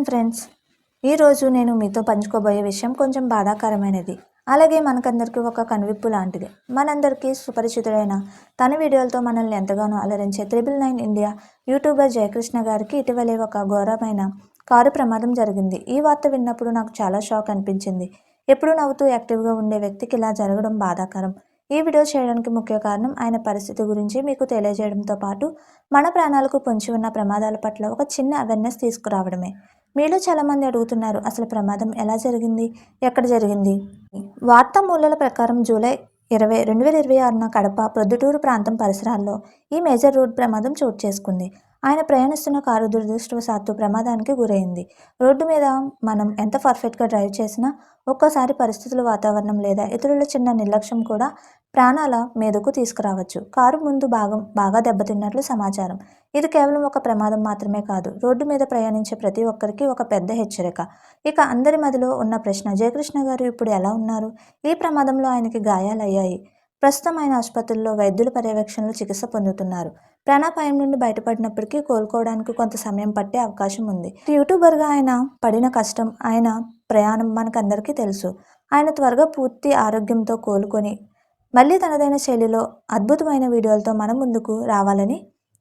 Friends, ఈరోజు నేను మీతో పంచుకోబోయే విషయం కొంచెం బాధాకరమైనది. అలాగే మనకందరికీ ఒక కనువిప్పు లాంటిది. మనందరికీ సుపరిచితుడైన తన వీడియోలతో మనల్ని ఎంతగానో అలరించే 999 ఇండియా యూట్యూబర్ జయకృష్ణ గారికి ఇటీవలే ఒక ఘోరమైన కారు ప్రమాదం జరిగింది. ఈ వార్త విన్నప్పుడు నాకు చాలా షాక్ అనిపించింది. ఎప్పుడూ నవ్వుతూ యాక్టివ్గా ఉండే వ్యక్తికి ఇలా జరగడం బాధాకరం. ఈ వీడియో చేయడానికి ముఖ్య కారణం ఆయన పరిస్థితి గురించి మీకు తెలియజేయడంతో పాటు మన ప్రాణాలకు పొంచి ఉన్న ప్రమాదాల పట్ల ఒక చిన్న అవేర్నెస్ తీసుకురావడమే. మీలో చాలామంది అడుగుతున్నారు, అసలు ప్రమాదం ఎలా జరిగింది, ఎక్కడ జరిగింది? వార్తా మూలాల ప్రకారం జూలై 20, 2026న కడప ప్రొద్దుటూరు ప్రాంతం పరిసరాల్లో ఈ మేజర్ రోడ్ ప్రమాదం చోటు చేసుకుంది. ఆయన ప్రయాణిస్తున్న కారు దురదృష్టవశాత్తు ప్రమాదానికి గురైంది. రోడ్డు మీద మనం ఎంత పర్ఫెక్ట్గా డ్రైవ్ చేసినా ఒక్కోసారి పరిస్థితుల, వాతావరణం లేదా ఇతరుల చిన్న నిర్లక్ష్యం కూడా ప్రాణాల మీదకు తీసుకురావచ్చు. కారు ముందు భాగం బాగా దెబ్బతిన్నట్లు సమాచారం. ఇది కేవలం ఒక ప్రమాదం మాత్రమే కాదు, రోడ్డు మీద ప్రయాణించే ప్రతి ఒక్కరికి ఒక పెద్ద హెచ్చరిక. ఇక అందరి మదిలో ఉన్న ప్రశ్న, జయకృష్ణ గారు ఇప్పుడు ఎలా ఉన్నారు? ఈ ప్రమాదంలో ఆయనకి గాయాలయ్యాయి. ప్రస్తుతం ఆయన ఆసుపత్రిలో వైద్యుల పర్యవేక్షణలో చికిత్స పొందుతున్నారు. ప్రాణాపాయం నుండి బయటపడినప్పటికీ కోలుకోవడానికి కొంత సమయం పట్టే అవకాశం ఉంది. యూట్యూబర్గా ఆయన పడిన కష్టం, ఆయన ప్రయాణం మనకందరికీ తెలుసు. ఆయన త్వరగా పూర్తి ఆరోగ్యంతో కోలుకొని మళ్ళీ తనదైన శైలిలో అద్భుతమైన వీడియోలతో మన ముందుకు రావాలని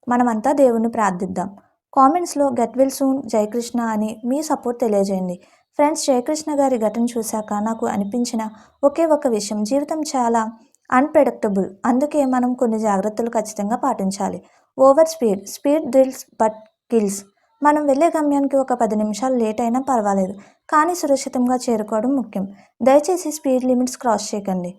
మనమంతా దేవుణ్ణి ప్రార్థిద్దాం. కామెంట్స్లో గెట్ వెల్ సూన్ జయకృష్ణ అని మీ సపోర్ట్ తెలియజేయండి. ఫ్రెండ్స్, జయకృష్ణ గారి ఘటన చూశాక నాకు అనిపించిన ఒకే ఒక విషయం, జీవితం చాలా అన్ప్రెడిక్టబుల్. అందుకే మనం కొన్ని జాగ్రత్తలు ఖచ్చితంగా పాటించాలి. Over speed drills but kills. మనం వెళ్ళే గమ్యానికి ఒక 10 నిమిషాలు లేట్ అయినా పర్వాలేదు, కానీ సురక్షితంగా చేరుకోవడం ముఖ్యం. దయచేసి స్పీడ్ లిమిట్స్ క్రాస్ చేయకండి.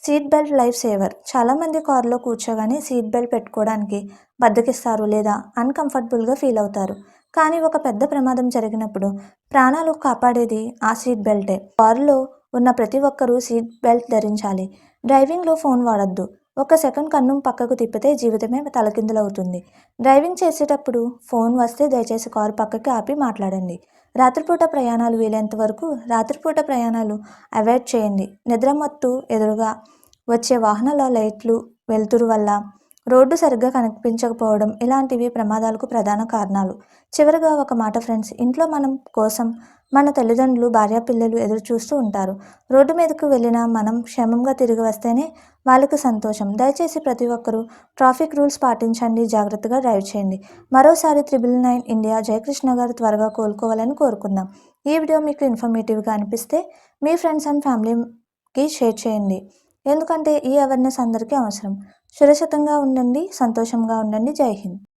Seat belt life saver. చాలామంది కారులో కూర్చోగానే సీట్ బెల్ట్ పెట్టుకోవడానికి బద్దకిస్తారు లేదా అన్కంఫర్టబుల్గా ఫీల్ అవుతారు. కానీ ఒక పెద్ద ప్రమాదం జరిగినప్పుడు ప్రాణాలు కాపాడేది ఆ సీట్ బెల్టే. కారులో ఉన్న ప్రతి ఒక్కరూ సీట్ బెల్ట్ ధరించాలి. డ్రైవింగ్లో ఫోన్ వాడొద్దు. ఒక సెకండ్ కన్ను పక్కకు తిప్పితే జీవితమే తలకిందులవుతుంది. డ్రైవింగ్ చేసేటప్పుడు ఫోన్ వస్తే దయచేసి కారు పక్కకి ఆపి మాట్లాడండి. రాత్రిపూట ప్రయాణాలు వీలైనంత వరకు రాత్రిపూట ప్రయాణాలు అవాయిడ్ చేయండి. నిద్రమత్తు, ఎదురుగా వచ్చే వాహనాల లైట్లు, వెలుతురు వల్ల రోడ్డు సరిగ్గా కనిపించకపోవడం ఇలాంటివి ప్రమాదాలకు ప్రధాన కారణాలు. చివరిగా ఒక మాట ఫ్రెండ్స్, ఇంట్లో మనం కోసం మన తల్లిదండ్రులు, భార్య, పిల్లలు ఎదురు చూస్తూ ఉంటారు. రోడ్డు మీదకు వెళ్ళినా మనం క్షేమంగా తిరిగి వస్తేనే వాళ్ళకి సంతోషం. దయచేసి ప్రతి ఒక్కరూ ట్రాఫిక్ రూల్స్ పాటించండి, జాగ్రత్తగా డ్రైవ్ చేయండి. మరోసారి 999 ఇండియా జయకృష్ణ గారు త్వరగా కోలుకోవాలని కోరుకుందాం. ఈ వీడియో మీకు ఇన్ఫర్మేటివ్గా అనిపిస్తే మీ ఫ్రెండ్స్ అండ్ ఫ్యామిలీకి షేర్ చేయండి. ఎందుకంటే ఈ అవేర్నెస్ అందరికీ అవసరం. సురక్షితంగా ఉండండి, సంతోషంగా ఉండండి. జై హింద్.